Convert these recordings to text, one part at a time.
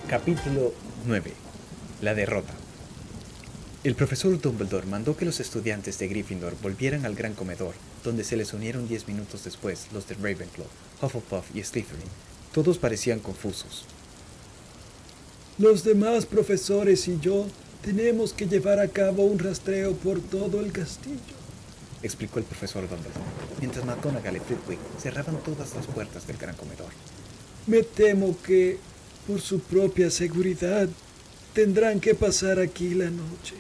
Capítulo 9. La derrota. El profesor Dumbledore mandó que los estudiantes de Gryffindor volvieran al gran comedor, donde se les unieron 10 minutos después los de Ravenclaw, Hufflepuff y Slytherin. Todos parecían confusos. Los demás profesores y yo tenemos que llevar a cabo un rastreo por todo el castillo, explicó el profesor Dumbledore, mientras McGonagall y Flitwick cerraban todas las puertas del gran comedor. Me temo que, por su propia seguridad, tendrán que pasar aquí la noche.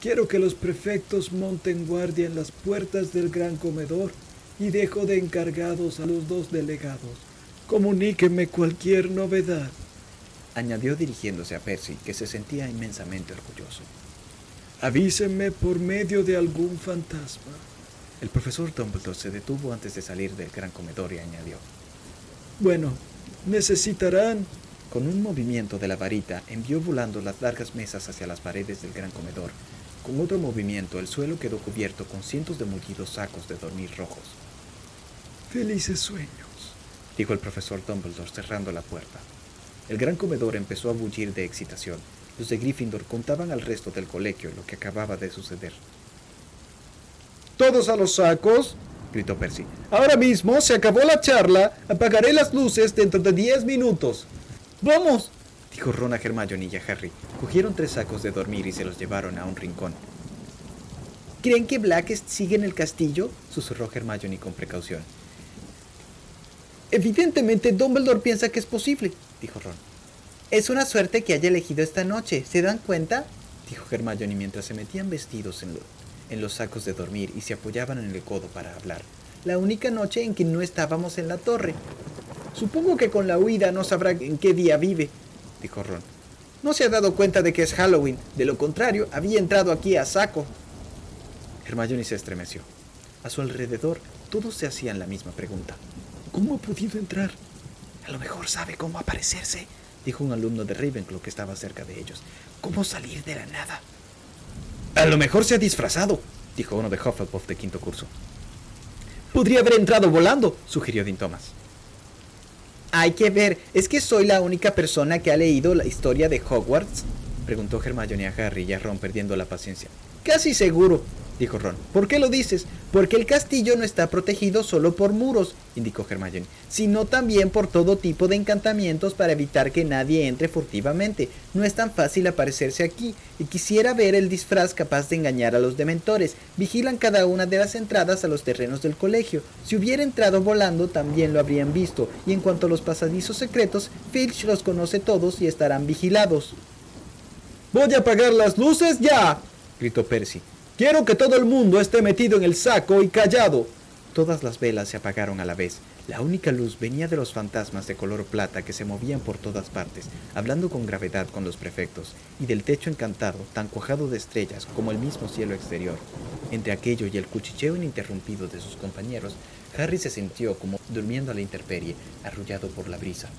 Quiero que los prefectos monten guardia en las puertas del gran comedor y dejo de encargados a los 2 delegados. Comuníquenme cualquier novedad, añadió dirigiéndose a Percy, que se sentía inmensamente orgulloso. Avísenme por medio de algún fantasma. El profesor Dumbledore se detuvo antes de salir del gran comedor y añadió. Bueno, necesitarán... Con un movimiento de la varita envió volando las largas mesas hacia las paredes del gran comedor. Con otro movimiento el suelo quedó cubierto con cientos de mullidos sacos de dormir rojos. Felices sueños, dijo el profesor Dumbledore cerrando la puerta. El gran comedor empezó a bullir de excitación. Los de Gryffindor contaban al resto del colegio lo que acababa de suceder. ¡Todos a los sacos!, gritó Percy. Ahora mismo se acabó la charla. Apagaré las luces dentro de 10 minutos. ¡Vamos!, dijo Ron a Hermione y a Harry. Cogieron 3 sacos de dormir y se los llevaron a un rincón. ¿Creen que Black sigue en el castillo?, susurró Hermione con precaución. Evidentemente Dumbledore piensa que es posible, dijo Ron. Es una suerte que haya elegido esta noche, ¿se dan cuenta?, dijo Hermione mientras se metían vestidos en los sacos de dormir y se apoyaban en el codo para hablar. La única noche en que no estábamos en la torre. Supongo que con la huida no sabrá en qué día vive, dijo Ron. No se ha dado cuenta de que es Halloween, de lo contrario, había entrado aquí a saco. Hermione se estremeció. A su alrededor, todos se hacían la misma pregunta. ¿Cómo ha podido entrar? A lo mejor sabe cómo aparecerse, dijo un alumno de Ravenclaw que estaba cerca de ellos. ¿Cómo salir de la nada? A lo mejor se ha disfrazado, dijo uno de Hufflepuff de 5º curso. Podría haber entrado volando, sugirió Dean Thomas. Hay que ver, ¿es que soy la única persona que ha leído la historia de Hogwarts?, preguntó Hermione a Harry y a Ron perdiendo la paciencia. Casi seguro, dijo Ron. ¿Por qué lo dices? Porque el castillo no está protegido solo por muros, indicó Hermione, sino también por todo tipo de encantamientos para evitar que nadie entre furtivamente. No es tan fácil aparecerse aquí, y quisiera ver el disfraz capaz de engañar a los dementores. Vigilan cada una de las entradas a los terrenos del colegio. Si hubiera entrado volando, también lo habrían visto, y en cuanto a los pasadizos secretos, Filch los conoce todos y estarán vigilados. ¡Voy a apagar las luces ya!, gritó Percy. Quiero que todo el mundo esté metido en el saco y callado. Todas las velas se apagaron a la vez. La única luz venía de los fantasmas de color plata que se movían por todas partes, hablando con gravedad con los prefectos, y del techo encantado, tan cuajado de estrellas como el mismo cielo exterior. Entre aquello y el cuchicheo ininterrumpido de sus compañeros, Harry se sintió como durmiendo a la intemperie, arrullado por la brisa.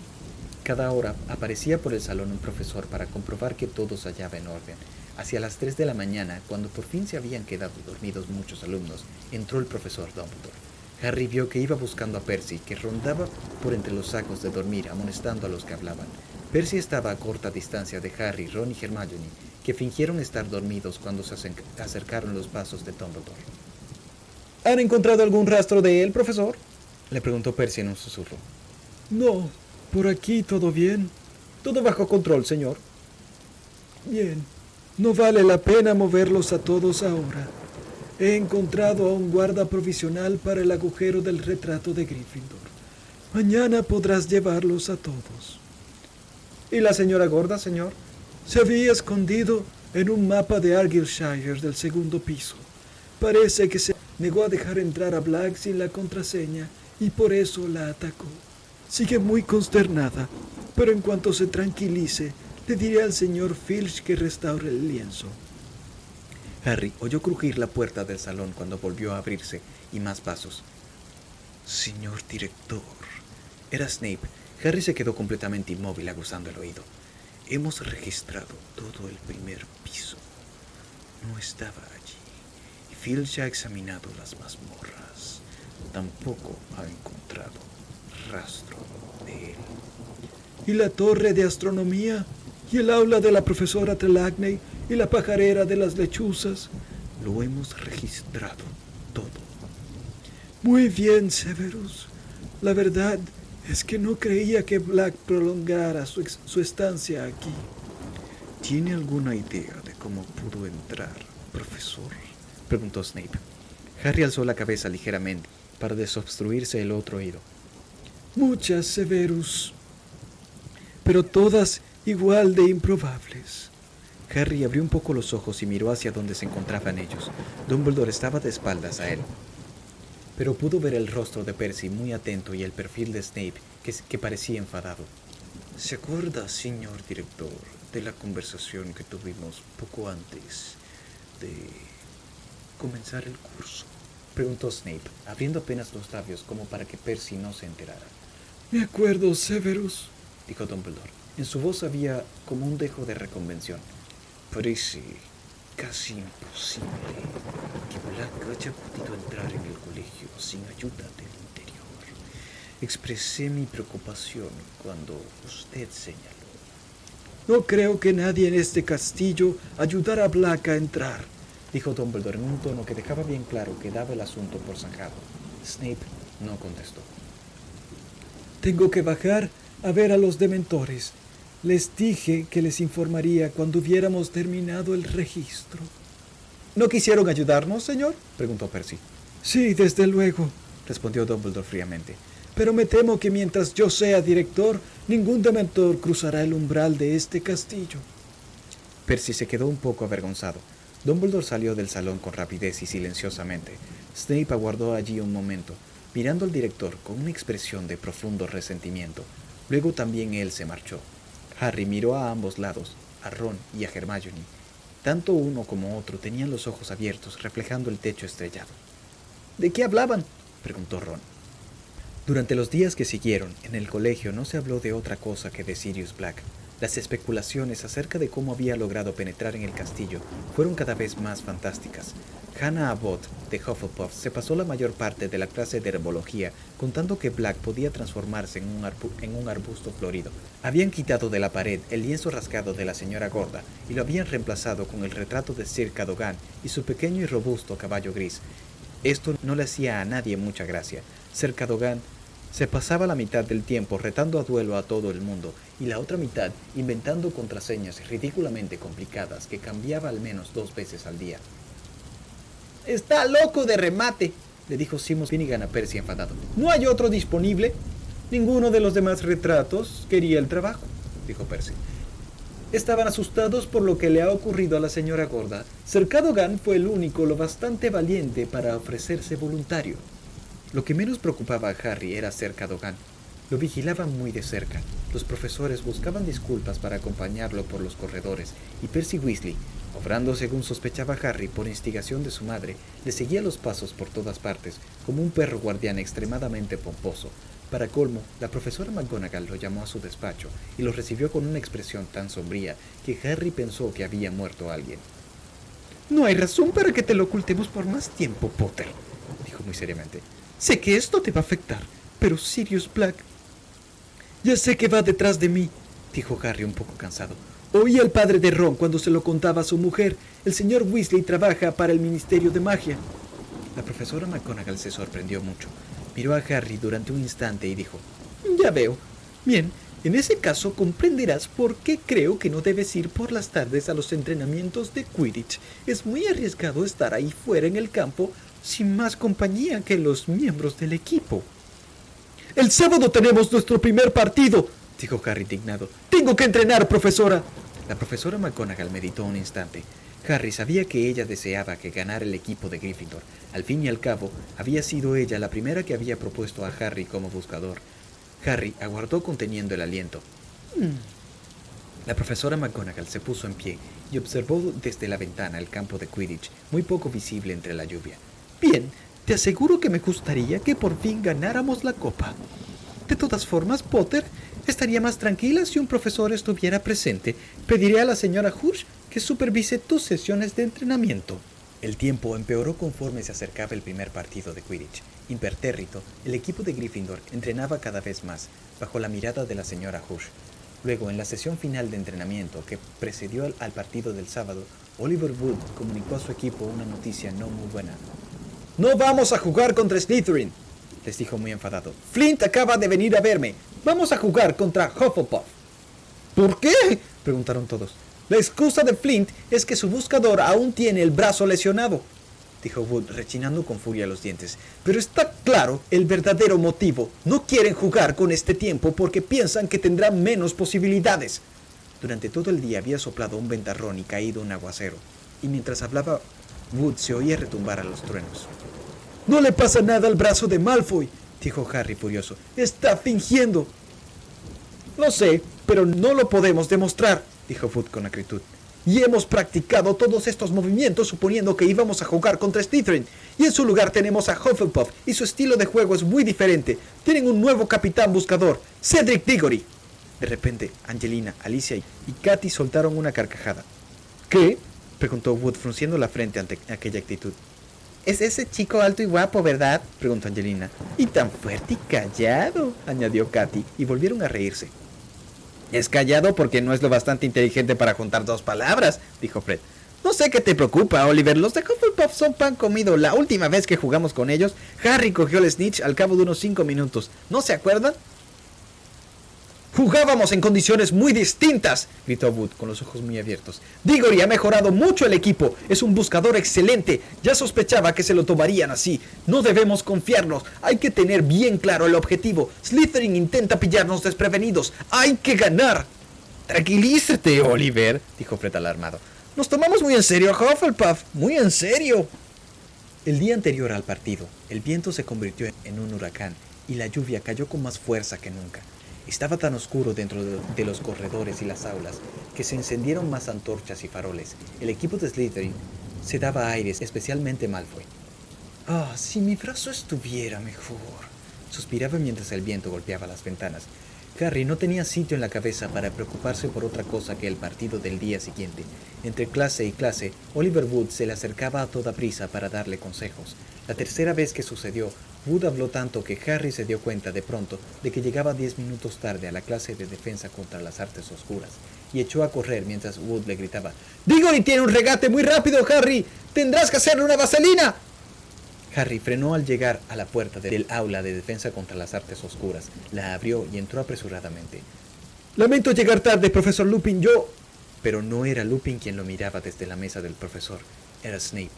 Cada hora aparecía por el salón un profesor para comprobar que todo se hallaba en orden. Hacia las 3 de la mañana, cuando por fin se habían quedado dormidos muchos alumnos, entró el profesor Dumbledore. Harry vio que iba buscando a Percy, que rondaba por entre los sacos de dormir, amonestando a los que hablaban. Percy estaba a corta distancia de Harry, Ron y Hermione, que fingieron estar dormidos cuando se acercaron los pasos de Dumbledore. ¿Han encontrado algún rastro de él, profesor?, le preguntó Percy en un susurro. No, por aquí todo bien. Todo bajo control, señor. Bien. No vale la pena moverlos a todos ahora. He encontrado a un guarda provisional para el agujero del retrato de Gryffindor. Mañana podrás llevarlos a todos. ¿Y la señora gorda, señor? Se había escondido en un mapa de Argyllshire del 2º piso. Parece que se negó a dejar entrar a Black sin la contraseña y por eso la atacó. Sigue muy consternada, pero en cuanto se tranquilice, le diré al señor Filch que restaure el lienzo. Harry oyó crujir la puerta del salón cuando volvió a abrirse, y más pasos. Señor director. Era Snape. Harry se quedó completamente inmóvil, aguzando el oído. Hemos registrado todo el primer piso. No estaba allí. Y Filch ha examinado las mazmorras. Tampoco ha encontrado rastro de él. y la torre de astronomía, y el aula de la profesora Trelawney, y la pajarera de las lechuzas. Lo hemos registrado todo. Muy bien, Severus. La verdad es que no creía que Black prolongara su estancia aquí. ¿Tiene alguna idea de cómo pudo entrar, profesor?, preguntó Snape. Harry alzó la cabeza ligeramente para desobstruirse el otro oído. Muchas, Severus, pero todas igual de improbables. Harry abrió un poco los ojos y miró hacia donde se encontraban ellos. Dumbledore estaba de espaldas a él, pero pudo ver el rostro de Percy muy atento y el perfil de Snape que parecía enfadado. ¿Se acuerda, señor director, de la conversación que tuvimos poco antes de comenzar el curso?, preguntó Snape, abriendo apenas los labios como para que Percy no se enterara. Me acuerdo, Severus, dijo Dumbledore. En su voz había como un dejo de reconvención. Parece casi imposible que Black haya podido entrar en el colegio sin ayuda del interior. Expresé mi preocupación cuando usted señaló. No creo que nadie en este castillo ayudara a Black a entrar, dijo Dumbledore en un tono que dejaba bien claro que daba el asunto por zanjado. Snape no contestó. Tengo que bajar a ver a los dementores. Les dije que les informaría cuando hubiéramos terminado el registro. ¿No quisieron ayudarnos, señor?, preguntó Percy. Sí, desde luego, respondió Dumbledore fríamente. Pero me temo que mientras yo sea director, ningún dementor cruzará el umbral de este castillo. Percy se quedó un poco avergonzado. Dumbledore salió del salón con rapidez y silenciosamente. Snape aguardó allí un momento, mirando al director con una expresión de profundo resentimiento. Luego también él se marchó. Harry miró a ambos lados, a Ron y a Hermione. Tanto uno como otro tenían los ojos abiertos, reflejando el techo estrellado. ¿De qué hablaban?, preguntó Ron. Durante los días que siguieron, en el colegio no se habló de otra cosa que de Sirius Black. Las especulaciones acerca de cómo había logrado penetrar en el castillo fueron cada vez más fantásticas. Hannah Abbott, de Hufflepuff, se pasó la mayor parte de la clase de herbología contando que Black podía transformarse en un arbusto florido. Habían quitado de la pared el lienzo rasgado de la señora Gorda y lo habían reemplazado con el retrato de Sir Cadogan y su pequeño y robusto caballo gris. Esto no le hacía a nadie mucha gracia. Sir Cadogan se pasaba la mitad del tiempo retando a duelo a todo el mundo y la otra mitad inventando contraseñas ridículamente complicadas que cambiaba al menos 2 veces al día. «Está loco de remate», le dijo Seamus Finnegan a Percy enfadado. «¿No hay otro disponible?» «Ninguno de los demás retratos quería el trabajo», dijo Percy. «Estaban asustados por lo que le ha ocurrido a la señora Gorda. Sir Cadogan fue el único lo bastante valiente para ofrecerse voluntario». Lo que menos preocupaba a Harry era Sir Cadogan. Lo vigilaban muy de cerca. Los profesores buscaban disculpas para acompañarlo por los corredores, y Percy Weasley, obrando según sospechaba Harry por instigación de su madre, le seguía los pasos por todas partes, como un perro guardián extremadamente pomposo. Para colmo, la profesora McGonagall lo llamó a su despacho y lo recibió con una expresión tan sombría que Harry pensó que había muerto alguien. «No hay razón para que te lo ocultemos por más tiempo, Potter», dijo muy seriamente. «Sé que esto te va a afectar, pero Sirius Black...» «Ya sé que va detrás de mí», dijo Harry un poco cansado. «Oí al padre de Ron cuando se lo contaba a su mujer. El señor Weasley trabaja para el Ministerio de Magia». La profesora McGonagall se sorprendió mucho. Miró a Harry durante un instante y dijo: «Ya veo. Bien, en ese caso comprenderás por qué creo que no debes ir por las tardes a los entrenamientos de Quidditch. Es muy arriesgado estar ahí fuera en el campo sin más compañía que los miembros del equipo». «El sábado tenemos nuestro primer partido», dijo Harry indignado. «Tengo que entrenar, profesora». La profesora McGonagall meditó un instante. Harry sabía que ella deseaba que ganara el equipo de Gryffindor. Al fin y al cabo, había sido ella la primera que había propuesto a Harry como buscador. Harry aguardó conteniendo el aliento. La profesora McGonagall se puso en pie y observó desde la ventana el campo de Quidditch, muy poco visible entre la lluvia. «Bien, te aseguro que me gustaría que por fin ganáramos la copa. De todas formas, Potter, estaría más tranquila si un profesor estuviera presente. Pediré a la señora Hush que supervise tus sesiones de entrenamiento». El tiempo empeoró conforme se acercaba el primer partido de Quidditch. Impertérrito, el equipo de Gryffindor entrenaba cada vez más, bajo la mirada de la señora Hush. Luego, en la sesión final de entrenamiento que precedió al partido del sábado, Oliver Wood comunicó a su equipo una noticia no muy buena. No vamos a jugar contra Slytherin, Les dijo muy enfadado. Flint acaba de venir a verme. Vamos a jugar contra Hufflepuff. ¿Por qué?, preguntaron todos. La excusa de Flint es que su buscador aún tiene el brazo lesionado, dijo Wood, rechinando con furia los dientes. pero está claro el verdadero motivo. No quieren jugar con este tiempo porque piensan que tendrán menos posibilidades. Durante todo el día había soplado un ventarrón y caído un aguacero, y mientras hablaba, Wood se oía retumbar a los truenos. No le pasa nada al brazo de Malfoy, Dijo Harry furioso. está fingiendo. Lo sé, pero no lo podemos demostrar, Dijo Wood con acritud. y hemos practicado todos estos movimientos suponiendo que íbamos a jugar contra Slytherin, y en su lugar tenemos a Hufflepuff, y su estilo de juego es muy diferente. Tienen un nuevo capitán buscador, Cedric Diggory. De repente, Angelina, Alicia y Katy soltaron una carcajada. ¿Qué? Preguntó Wood frunciendo la frente ante aquella actitud. Es ese chico alto y guapo, ¿verdad? Preguntó Angelina. Y tan fuerte y callado, Añadió Katy, y volvieron a reírse. Es callado porque no es lo bastante inteligente para juntar dos palabras, Dijo Fred. No sé qué te preocupa, Oliver. Los de Hufflepuff son pan comido. La última vez que jugamos con ellos, Harry cogió el snitch al cabo de unos 5 minutos. ¿No se acuerdan? Jugábamos en condiciones muy distintas, Gritó Wood con los ojos muy abiertos. Diggory ha mejorado mucho el equipo. Es un buscador excelente. Ya sospechaba que se lo tomarían así. No debemos confiarnos. Hay que tener bien claro el objetivo. Slytherin intenta pillarnos desprevenidos. ¡Hay que ganar! Tranquilízate, Oliver, Dijo Fred alarmado. Nos tomamos muy en serio a Hufflepuff. Muy en serio. El día anterior al partido, el viento se convirtió en un huracán y la lluvia cayó con más fuerza que nunca. Estaba tan oscuro dentro de los corredores y las aulas que se encendieron más antorchas y faroles. El equipo de Slytherin se daba aires, especialmente Malfoy. Ah, si mi brazo estuviera mejor. Suspiraba mientras el viento golpeaba las ventanas. Harry no tenía sitio en la cabeza para preocuparse por otra cosa que el partido del día siguiente. Entre clase y clase, Oliver Wood se le acercaba a toda prisa para darle consejos. La tercera vez que sucedió, Wood habló tanto que Harry se dio cuenta de pronto de que llegaba 10 minutos tarde a la clase de defensa contra las artes oscuras, y echó a correr mientras Wood le gritaba: Diggory tiene un regate muy rápido, Harry. Tendrás que hacerle una vaselina. Harry frenó al llegar a la puerta del aula de defensa contra las artes oscuras, la abrió y entró apresuradamente. Lamento llegar tarde, profesor Lupin. Pero no era Lupin quien lo miraba desde la mesa del profesor, era Snape.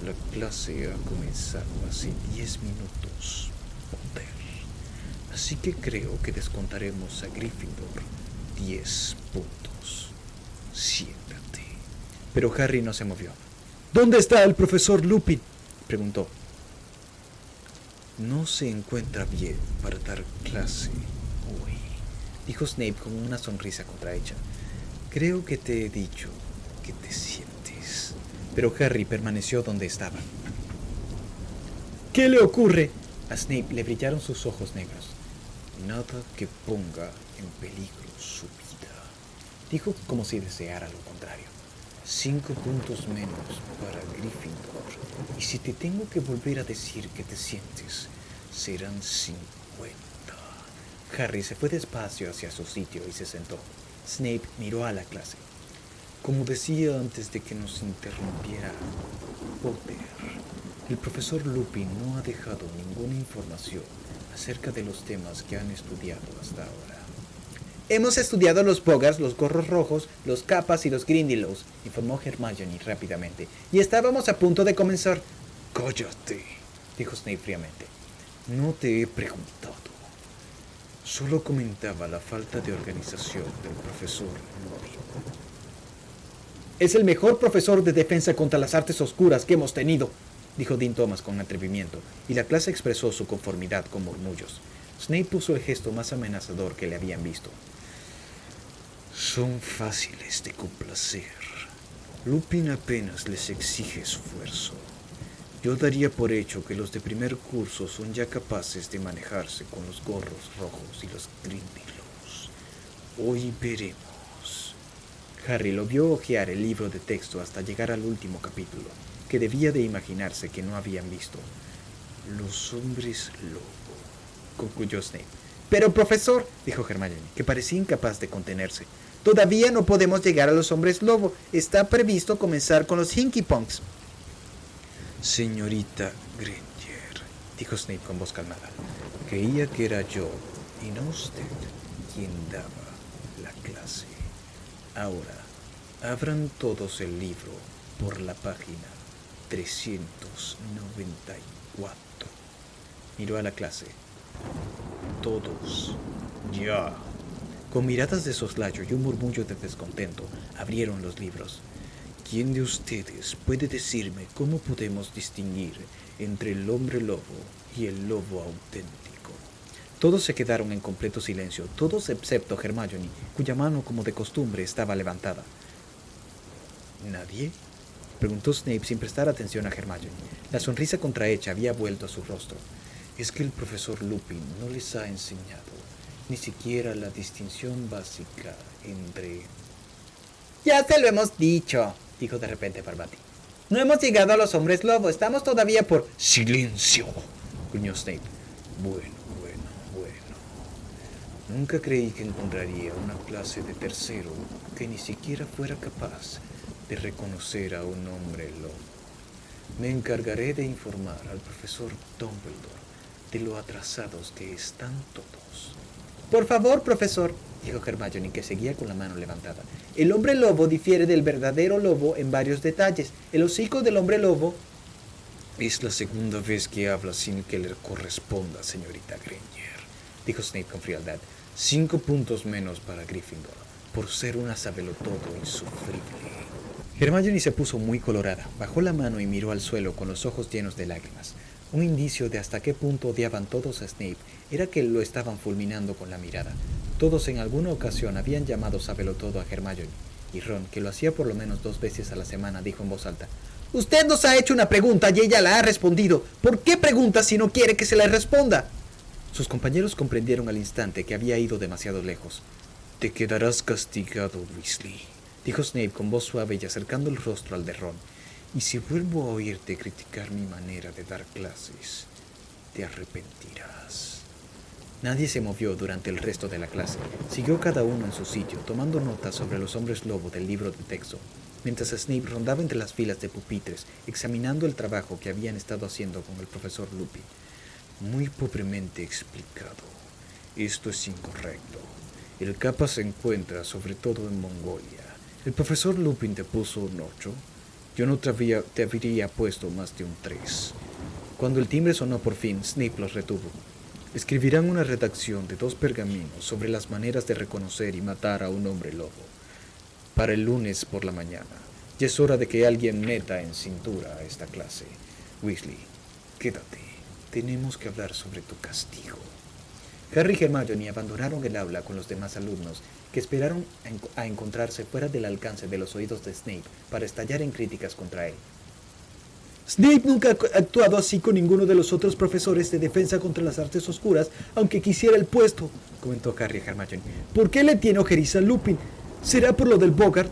La clase ha comenzado hace 10 minutos, Potter. Así que creo que descontaremos a Gryffindor 10 puntos. Siéntate. Pero Harry no se movió. ¿Dónde está el profesor Lupin?, preguntó. No se encuentra bien para dar clase hoy, dijo Snape con una sonrisa contrahecha. Creo que te he dicho que te sientes. Pero Harry permaneció donde estaba. ¿Qué le ocurre? A Snape le brillaron sus ojos negros. Nada que ponga en peligro su vida, dijo como si deseara lo contrario. 5 puntos menos para Gryffindor. Y si te tengo que volver a decir que te sientes, serán 50. Harry se fue despacio hacia su sitio y se sentó. Snape miró a la clase. Como decía antes de que nos interrumpiera, Potter, el profesor Lupin no ha dejado ninguna información acerca de los temas que han estudiado hasta ahora. Hemos estudiado los Boggars, los gorros rojos, los capas y los Grindylows, informó Hermione rápidamente. y estábamos a punto de comenzar. ¡Cállate!, dijo Snape fríamente. No te he preguntado. Solo comentaba la falta de organización del profesor Lupin. Es el mejor profesor de defensa contra las artes oscuras que hemos tenido, dijo Dean Thomas con atrevimiento, y la clase expresó su conformidad con murmullos. Snape puso el gesto más amenazador que le habían visto. Son fáciles de complacer. Lupin apenas les exige esfuerzo. Yo daría por hecho que los de primer curso son ya capaces de manejarse con los gorros rojos y los Grindylows. Hoy veremos. Harry lo vio hojear el libro de texto hasta llegar al último capítulo, que debía de imaginarse que no habían visto. Los hombres lobo, concluyó Snape. Pero profesor, dijo Hermione, que parecía incapaz de contenerse, todavía no podemos llegar a los hombres lobo. Está previsto comenzar con los Hinky Punks. Señorita Granger, dijo Snape con voz calmada, creía que era yo y no usted quien daba la clase. Ahora, abran todos el libro por la página 394. Miró a la clase. Todos. Ya. Con miradas de soslayo y un murmullo de descontento, abrieron los libros. ¿Quién de ustedes puede decirme cómo podemos distinguir entre el hombre lobo y el lobo auténtico? Todos se quedaron en completo silencio, todos excepto Hermione, cuya mano, como de costumbre, estaba levantada. ¿Nadie?, preguntó Snape sin prestar atención a Hermione. La sonrisa contrahecha había vuelto a su rostro. Es que el profesor Lupin no les ha enseñado ni siquiera la distinción básica entre... Ya se lo hemos dicho, dijo de repente Parvati. No hemos llegado a los hombres lobo, estamos todavía por... ¡Silencio!, gruñó Snape. Bueno. Nunca creí que encontraría una clase de tercero que ni siquiera fuera capaz de reconocer a un hombre lobo. Me encargaré de informar al profesor Dumbledore de lo atrasados que están todos. Por favor, profesor, dijo Hermione, que seguía con la mano levantada. El hombre lobo difiere del verdadero lobo en varios detalles. El hocico del hombre lobo... Es la segunda vez que habla sin que le corresponda, señorita Granger, dijo Snape con frialdad. 5 puntos menos para Gryffindor, por ser una sabelotodo insufrible. Hermione se puso muy colorada, bajó la mano y miró al suelo con los ojos llenos de lágrimas. Un indicio de hasta qué punto odiaban todos a Snape era que lo estaban fulminando con la mirada. Todos en alguna ocasión habían llamado sabelotodo a Hermione, y Ron, que lo hacía por lo menos 2 veces a la semana, dijo en voz alta: «Usted nos ha hecho una pregunta y ella la ha respondido. ¿Por qué pregunta si no quiere que se la responda?» Sus compañeros comprendieron al instante que había ido demasiado lejos. «Te quedarás castigado, Weasley», dijo Snape con voz suave y acercando el rostro al de Ron. «Y si vuelvo a oírte criticar mi manera de dar clases, te arrepentirás». Nadie se movió durante el resto de la clase. Siguió cada uno en su sitio, tomando notas sobre los hombres lobo del libro de texto, mientras Snape rondaba entre las filas de pupitres, examinando el trabajo que habían estado haciendo con el profesor Lupin. «Muy pobremente explicado. Esto es incorrecto. El Kappa se encuentra sobre todo en Mongolia. El profesor Lupin te puso un 8. Yo no te habría puesto más de un 3. Cuando el timbre sonó por fin, Snape los retuvo. Escribirán una redacción de 2 pergaminos sobre las maneras de reconocer y matar a un hombre lobo para el lunes por la mañana. Ya es hora de que alguien meta en cintura a esta clase. Weasley, quédate. Tenemos que hablar sobre tu castigo». Harry y Hermione abandonaron el aula con los demás alumnos, que esperaron a encontrarse fuera del alcance de los oídos de Snape para estallar en críticas contra él. Snape nunca ha actuado así con ninguno de los otros profesores de defensa contra las artes oscuras, aunque quisiera el puesto, comentó Harry a Hermione. ¿Por qué le tiene ojeriza a Lupin? ¿Será por lo del Bogart?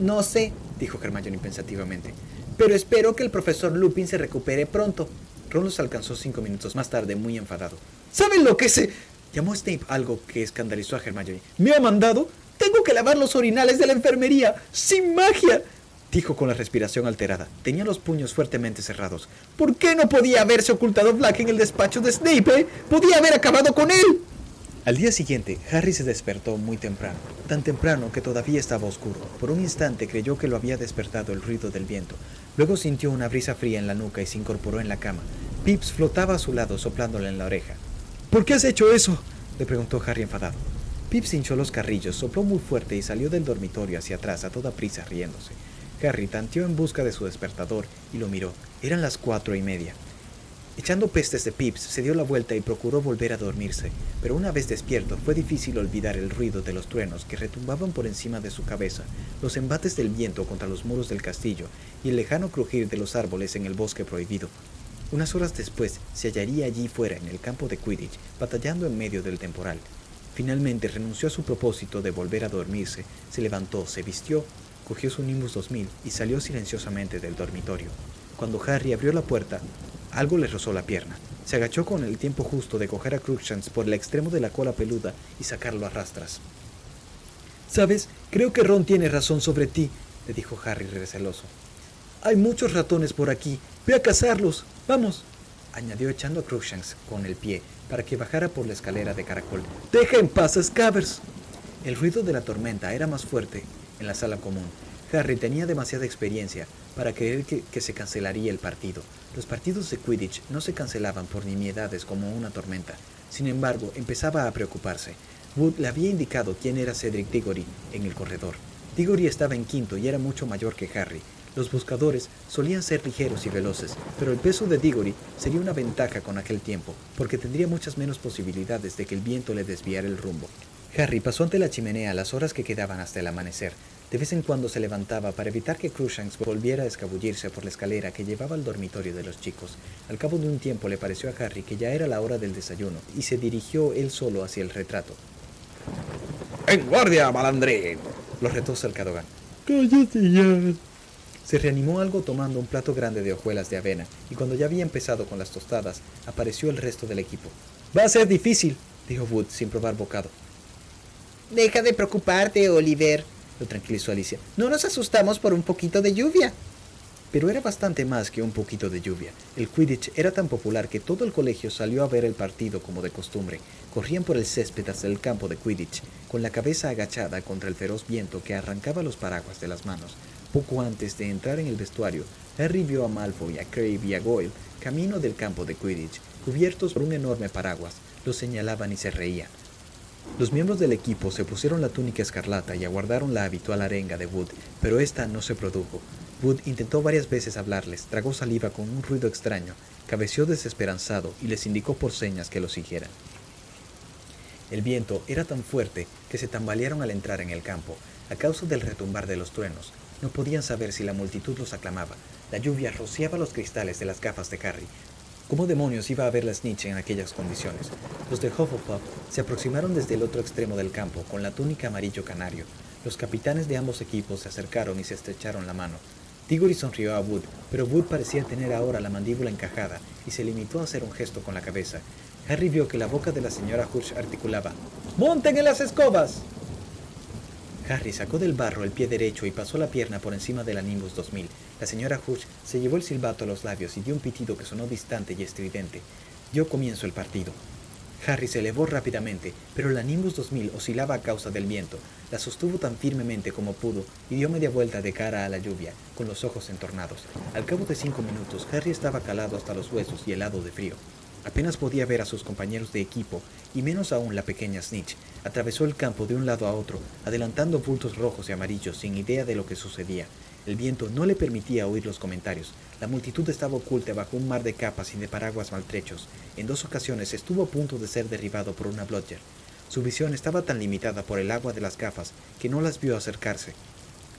No sé, dijo Hermione pensativamente, pero espero que el profesor Lupin se recupere pronto. Ron los alcanzó 5 minutos más tarde, muy enfadado. ¿Saben lo que se...? Llamó Snape, algo que escandalizó a Hermione. ¿Me ha mandado? Tengo que lavar los orinales de la enfermería. ¡Sin magia!, dijo con la respiración alterada. Tenía los puños fuertemente cerrados. ¿Por qué no podía haberse ocultado Black en el despacho de Snape, Podía haber acabado con él. Al día siguiente, Harry se despertó muy temprano, tan temprano que todavía estaba oscuro. Por un instante creyó que lo había despertado el ruido del viento. Luego sintió una brisa fría en la nuca y se incorporó en la cama. Pips flotaba a su lado, soplándole en la oreja. ¿Por qué has hecho eso?, le preguntó Harry enfadado. Pips hinchó los carrillos, sopló muy fuerte y salió del dormitorio hacia atrás a toda prisa, riéndose. Harry tanteó en busca de su despertador y lo miró. Eran las 4:30. Echando pestes de Pips, se dio la vuelta y procuró volver a dormirse, pero una vez despierto fue difícil olvidar el ruido de los truenos que retumbaban por encima de su cabeza, los embates del viento contra los muros del castillo y el lejano crujir de los árboles en el bosque prohibido. Unas horas después se hallaría allí fuera en el campo de Quidditch, batallando en medio del temporal. Finalmente renunció a su propósito de volver a dormirse, se levantó, se vistió, cogió su Nimbus 2000 y salió silenciosamente del dormitorio. Cuando Harry abrió la puerta, Algo le rozó la pierna. Se agachó con el tiempo justo de coger a Crookshanks por el extremo de la cola peluda y sacarlo a rastras. ¿Sabes? Creo que Ron tiene razón sobre ti, le dijo Harry receloso. Hay muchos ratones por aquí. Ve a cazarlos. Vamos, añadió echando a Crookshanks con el pie para que bajara por la escalera de caracol. Deja en paz a Scabbers. El ruido de la tormenta era más fuerte en la sala común. Harry tenía demasiada experiencia para creer que se cancelaría el partido. Los partidos de Quidditch no se cancelaban por nimiedades como una tormenta. Sin embargo, empezaba a preocuparse. Wood le había indicado quién era Cedric Diggory en el corredor. Diggory estaba en quinto y era mucho mayor que Harry. Los buscadores solían ser ligeros y veloces, pero el peso de Diggory sería una ventaja con aquel tiempo, porque tendría muchas menos posibilidades de que el viento le desviara el rumbo. Harry pasó ante la chimenea las horas que quedaban hasta el amanecer. De vez en cuando se levantaba para evitar que Crookshanks volviera a escabullirse por la escalera que llevaba al dormitorio de los chicos. Al cabo de un tiempo le pareció a Harry que ya era la hora del desayuno, y se dirigió él solo hacia el retrato. ¡En guardia, malandrín!, lo retó Sir Cadogan. Cállate ya. Se reanimó algo tomando un plato grande de hojuelas de avena, y cuando ya había empezado con las tostadas, apareció el resto del equipo. Va a ser difícil, dijo Wood sin probar bocado. Deja de preocuparte, Oliver, lo tranquilizó Alicia. No nos asustamos por un poquito de lluvia. Pero era bastante más que un poquito de lluvia. El Quidditch era tan popular que todo el colegio salió a ver el partido como de costumbre. Corrían por el césped hasta el campo de Quidditch, con la cabeza agachada contra el feroz viento que arrancaba los paraguas de las manos. Poco antes de entrar en el vestuario, Harry vio a Malfoy, a Crabbe y a Goyle camino del campo de Quidditch, cubiertos por un enorme paraguas. Los señalaban y se reían. Los miembros del equipo se pusieron la túnica escarlata y aguardaron la habitual arenga de Wood, pero esta no se produjo. Wood intentó varias veces hablarles, tragó saliva con un ruido extraño, cabeceó desesperanzado y les indicó por señas que lo siguieran. El viento era tan fuerte que se tambalearon al entrar en el campo. A causa del retumbar de los truenos, no podían saber si la multitud los aclamaba. La lluvia rociaba los cristales de las gafas de Harry. ¿Cómo demonios iba a ver la Snitch en aquellas condiciones? Los de Hufflepuff se aproximaron desde el otro extremo del campo con la túnica amarillo canario. Los capitanes de ambos equipos se acercaron y se estrecharon la mano. Diggory sonrió a Wood, pero Wood parecía tener ahora la mandíbula encajada y se limitó a hacer un gesto con la cabeza. Harry vio que la boca de la señora Hurst articulaba: ¡Monten en las escobas! Harry sacó del barro el pie derecho y pasó la pierna por encima de la Nimbus 2000. La señora Hurst se llevó el silbato a los labios y dio un pitido que sonó distante y estridente. Dio comienzo el partido. Harry se elevó rápidamente, pero la Nimbus 2000 oscilaba a causa del viento. La sostuvo tan firmemente como pudo y dio media vuelta de cara a la lluvia, con los ojos entornados. Al cabo de 5 minutos, Harry estaba calado hasta los huesos y helado de frío. Apenas podía ver a sus compañeros de equipo, y menos aún la pequeña Snitch. Atravesó el campo de un lado a otro, adelantando bultos rojos y amarillos sin idea de lo que sucedía. El viento no le permitía oír los comentarios. La multitud estaba oculta bajo un mar de capas y de paraguas maltrechos. En 2 ocasiones estuvo a punto de ser derribado por una Bludger. Su visión estaba tan limitada por el agua de las gafas que no las vio acercarse.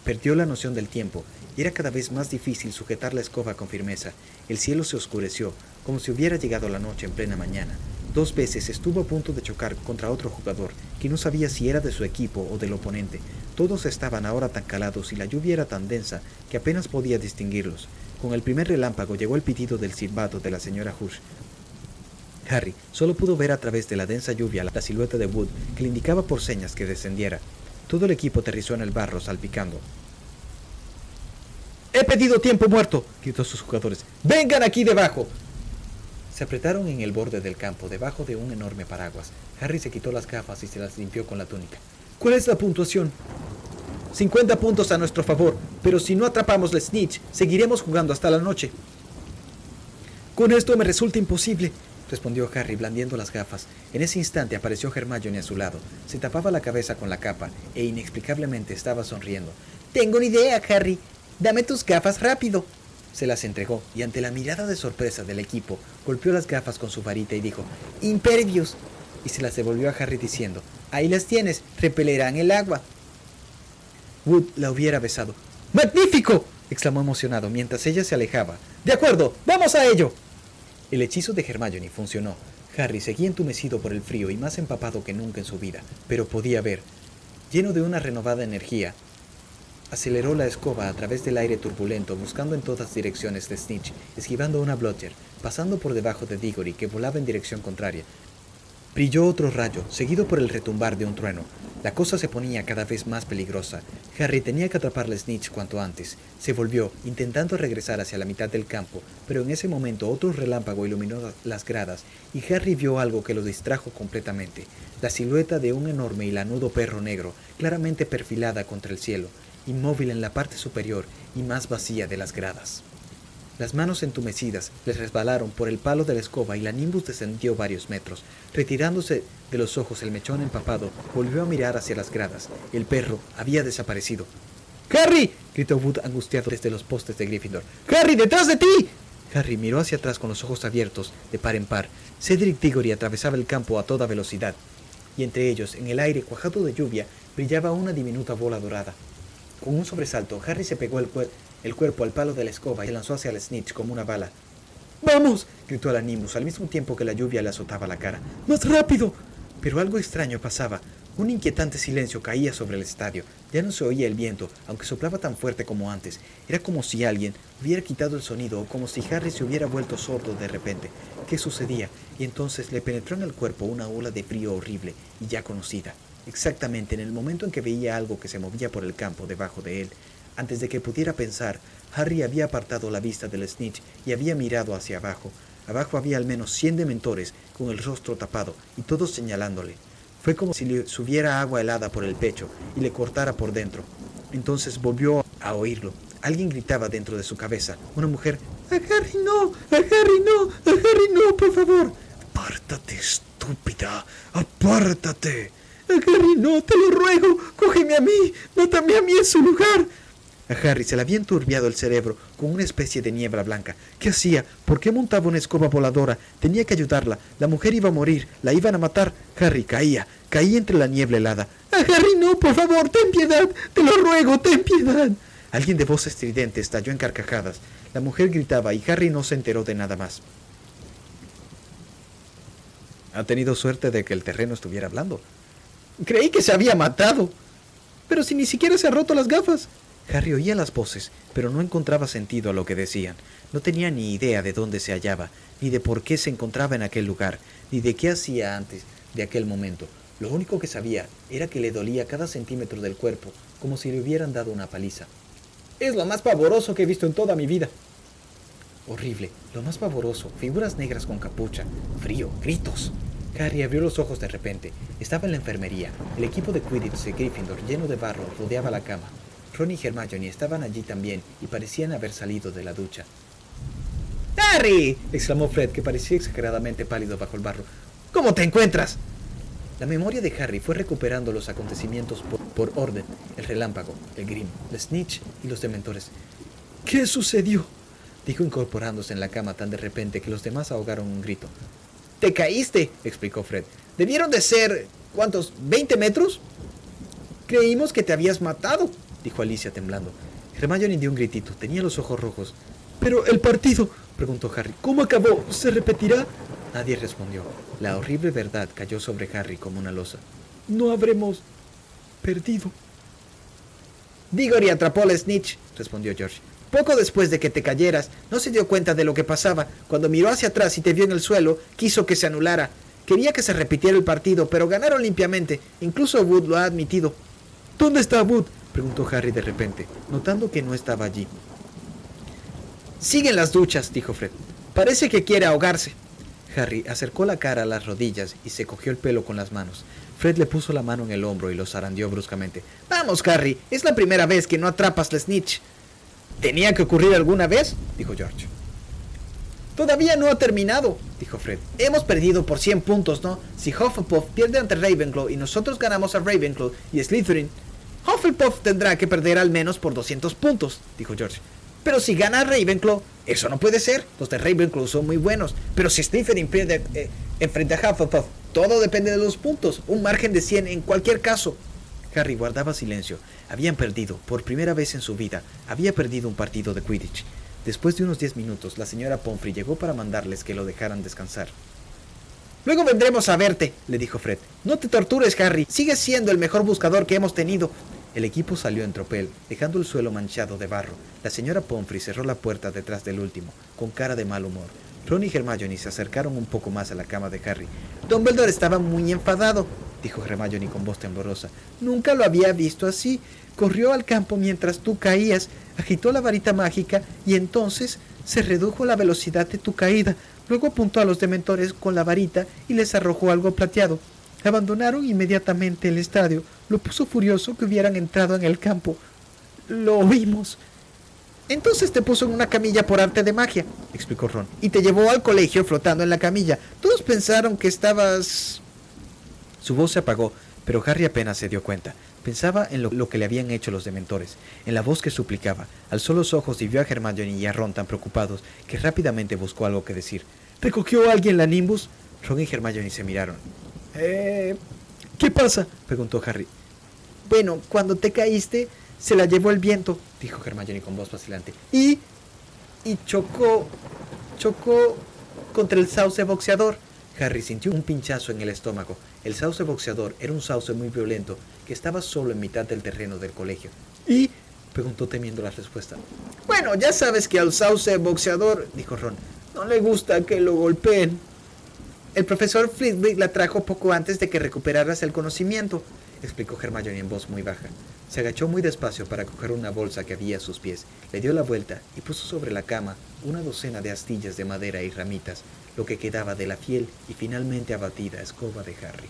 Perdió la noción del tiempo, y era cada vez más difícil sujetar la escoba con firmeza. El cielo se oscureció, como si hubiera llegado la noche en plena mañana. 2 veces estuvo a punto de chocar contra otro jugador, que no sabía si era de su equipo o del oponente. Todos estaban ahora tan calados y la lluvia era tan densa que apenas podía distinguirlos. Con el primer relámpago llegó el pitido del silbato de la señora Hurst. Harry solo pudo ver a través de la densa lluvia la silueta de Wood, que le indicaba por señas que descendiera. Todo el equipo aterrizó en el barro, salpicando. ¡He pedido tiempo muerto!, gritó sus jugadores. ¡Vengan aquí debajo! Se apretaron en el borde del campo, debajo de un enorme paraguas. Harry se quitó las gafas y se las limpió con la túnica. ¿Cuál es la puntuación? 50 puntos a nuestro favor, pero si no atrapamos la Snitch, seguiremos jugando hasta la noche. Con esto me resulta imposible, respondió Harry blandiendo las gafas. En ese instante apareció Hermione a su lado. Se tapaba la cabeza con la capa e inexplicablemente estaba sonriendo. Tengo una idea, Harry. Dame tus gafas rápido. Se las entregó y ante la mirada de sorpresa del equipo, golpeó las gafas con su varita y dijo: ¡Impervious! Y se las devolvió a Harry diciendo: Ahí las tienes, repelerán el agua. Wood la hubiera besado. ¡Magnífico!, exclamó emocionado mientras ella se alejaba. ¡De acuerdo! ¡Vamos a ello! El hechizo de Hermione funcionó. Harry seguía entumecido por el frío y más empapado que nunca en su vida, pero podía ver. Lleno de una renovada energía, Aceleró la escoba a través del aire turbulento, buscando en todas direcciones de Snitch, esquivando una Bludger, pasando por debajo de Diggory, que volaba en dirección contraria. Brilló otro rayo, seguido por el retumbar de un trueno. La cosa se ponía cada vez más peligrosa. Harry tenía que atraparle a Snitch cuanto antes. Se volvió, intentando regresar hacia la mitad del campo, pero en ese momento otro relámpago iluminó las gradas, y Harry vio algo que lo distrajo completamente. La silueta de un enorme y lanudo perro negro, claramente perfilada contra el cielo, inmóvil en la parte superior y más vacía de las gradas. Las manos entumecidas les resbalaron por el palo de la escoba y la Nimbus descendió varios metros. Retirándose de los ojos el mechón empapado, volvió a mirar hacia las gradas. El perro había desaparecido. ¡Harry!, gritó Wood angustiado desde los postes de Gryffindor. ¡Harry, detrás de ti! Harry miró hacia atrás con los ojos abiertos, de par en par. Cedric Diggory atravesaba el campo a toda velocidad, y entre ellos, en el aire cuajado de lluvia, brillaba una diminuta bola dorada. Con un sobresalto, Harry se pegó el cuerpo al palo de la escoba y se lanzó hacia el Snitch como una bala. ¡Vamos!, gritó la Nimbus al mismo tiempo que la lluvia le azotaba la cara. ¡Más rápido! Pero algo extraño pasaba. Un inquietante silencio caía sobre el estadio. Ya no se oía el viento, aunque soplaba tan fuerte como antes. Era como si alguien hubiera quitado el sonido o como si Harry se hubiera vuelto sordo de repente. ¿Qué sucedía? Y entonces le penetró en el cuerpo una ola de frío horrible y ya conocida. Exactamente en el momento en que veía algo que se movía por el campo debajo de él. Antes de que pudiera pensar, Harry había apartado la vista del Snitch y había mirado hacia abajo. Abajo había al menos 100 dementores con el rostro tapado y todos señalándole. Fue como si le subiera agua helada por el pecho y le cortara por dentro. Entonces volvió a oírlo. Alguien gritaba dentro de su cabeza. Una mujer. ¡A Harry no! ¡A Harry no! ¡A Harry no, por favor! ¡Apártate, estúpida! ¡Apártate! ¡A Harry no! ¡Te lo ruego! ¡Cógeme a mí! ¡Mátame a mí en su lugar! A Harry se le había enturbiado el cerebro con una especie de niebla blanca. ¿Qué hacía? ¿Por qué montaba una escoba voladora? Tenía que ayudarla. La mujer iba a morir. La iban a matar. Harry caía entre la niebla helada. ¡A Harry no! ¡Por favor! ¡Ten piedad! ¡Te lo ruego! ¡Ten piedad! Alguien de voz estridente estalló en carcajadas. La mujer gritaba y Harry no se enteró de nada más. Ha tenido suerte de que el terreno estuviera hablando. Creí que se había matado. Pero si ni siquiera se ha roto las gafas. Harry oía las voces, pero no encontraba sentido a lo que decían. No tenía ni idea de dónde se hallaba, ni de por qué se encontraba en aquel lugar, ni de qué hacía antes de aquel momento. Lo único que sabía era que le dolía cada centímetro del cuerpo, como si le hubieran dado una paliza. Es lo más pavoroso que he visto en toda mi vida. Horrible, lo más pavoroso, figuras negras con capucha, frío, gritos. Harry abrió los ojos de repente. Estaba en la enfermería. El equipo de Quidditch de Gryffindor, lleno de barro, rodeaba la cama. Ron y Hermione estaban allí también y parecían haber salido de la ducha. ¡Harry!, exclamó Fred, que parecía exageradamente pálido bajo el barro. ¿Cómo te encuentras? La memoria de Harry fue recuperando los acontecimientos por orden: el relámpago, el Grim, el Snitch y los dementores. ¿Qué sucedió?, dijo incorporándose en la cama tan de repente que los demás ahogaron un grito. «Te caíste», explicó Fred. «Debieron de ser, ¿cuántos? ¿20 metros? Creímos que te habías matado», dijo Alicia temblando. Hermione dio un gritito. Tenía los ojos rojos. «Pero el partido», preguntó Harry, «¿cómo acabó? ¿Se repetirá?» Nadie respondió. La horrible verdad cayó sobre Harry como una losa. «No habremos perdido». «Diggory atrapó al Snitch», respondió George. «Poco después de que te cayeras, no se dio cuenta de lo que pasaba. Cuando miró hacia atrás y te vio en el suelo, quiso que se anulara. Quería que se repitiera el partido, pero ganaron limpiamente. Incluso Wood lo ha admitido». «¿Dónde está Wood?», preguntó Harry de repente, notando que no estaba allí. «Sigue en las duchas», dijo Fred. «Parece que quiere ahogarse». Harry acercó la cara a las rodillas y se cogió el pelo con las manos. Fred le puso la mano en el hombro y lo zarandeó bruscamente. «Vamos, Harry, es la primera vez que no atrapas la Snitch». «¿Tenía que ocurrir alguna vez?», dijo George. «Todavía no ha terminado», dijo Fred. «Hemos perdido por 100 puntos, ¿no? Si Hufflepuff pierde ante Ravenclaw y nosotros ganamos a Ravenclaw y Slytherin, Hufflepuff tendrá que perder al menos por 200 puntos», dijo George. «Pero si gana Ravenclaw, eso no puede ser. Los de Ravenclaw son muy buenos. Pero si Slytherin pierde frente a Hufflepuff, todo depende de los puntos. Un margen de 100 en cualquier caso». Harry guardaba silencio. Habían perdido, por primera vez en su vida, había perdido un partido de Quidditch. Después de unos 10 minutos, la señora Pomfrey llegó para mandarles que lo dejaran descansar. «Luego vendremos a verte», le dijo Fred. «No te tortures, Harry. Sigues siendo el mejor buscador que hemos tenido. El equipo salió en tropel, dejando el suelo manchado de barro. La señora Pomfrey cerró la puerta detrás del último, con cara de mal humor. Ron y Hermione se acercaron un poco más a la cama de Harry. Dumbledore estaba muy enfadado, dijo Hermione con voz temblorosa. Nunca lo había visto así. Corrió al campo mientras tú caías, agitó la varita mágica y entonces se redujo la velocidad de tu caída. Luego apuntó a los dementores con la varita y les arrojó algo plateado. Abandonaron inmediatamente el estadio. Lo puso furioso que hubieran entrado en el campo. Lo oímos. Entonces te puso en una camilla por arte de magia, explicó Ron, y te llevó al colegio flotando en la camilla. Todos pensaron que estabas... Su voz se apagó, pero Harry apenas se dio cuenta. Pensaba en lo que le habían hecho los dementores, en la voz que suplicaba. Alzó los ojos y vio a Hermione y a Ron tan preocupados que rápidamente buscó algo que decir. ¿Recogió alguien la Nimbus? Ron y Hermione se miraron. ¿Qué pasa?, preguntó Harry. Bueno, cuando te caíste, se la llevó el viento, dijo Hermione con voz vacilante. Y chocó contra el sauce boxeador. Harry sintió un pinchazo en el estómago. El sauce boxeador era un sauce muy violento que estaba solo en mitad del terreno del colegio. ¿Y? Preguntó temiendo la respuesta. Bueno, ya sabes que al sauce boxeador, dijo Ron, no le gusta que lo golpeen. El profesor Flitwick la trajo poco antes de que recuperaras el conocimiento, explicó Hermione en voz muy baja. Se agachó muy despacio para coger una bolsa que había a sus pies, le dio la vuelta y puso sobre la cama una docena de astillas de madera y ramitas, lo que quedaba de la fiel y finalmente abatida escoba de Harry.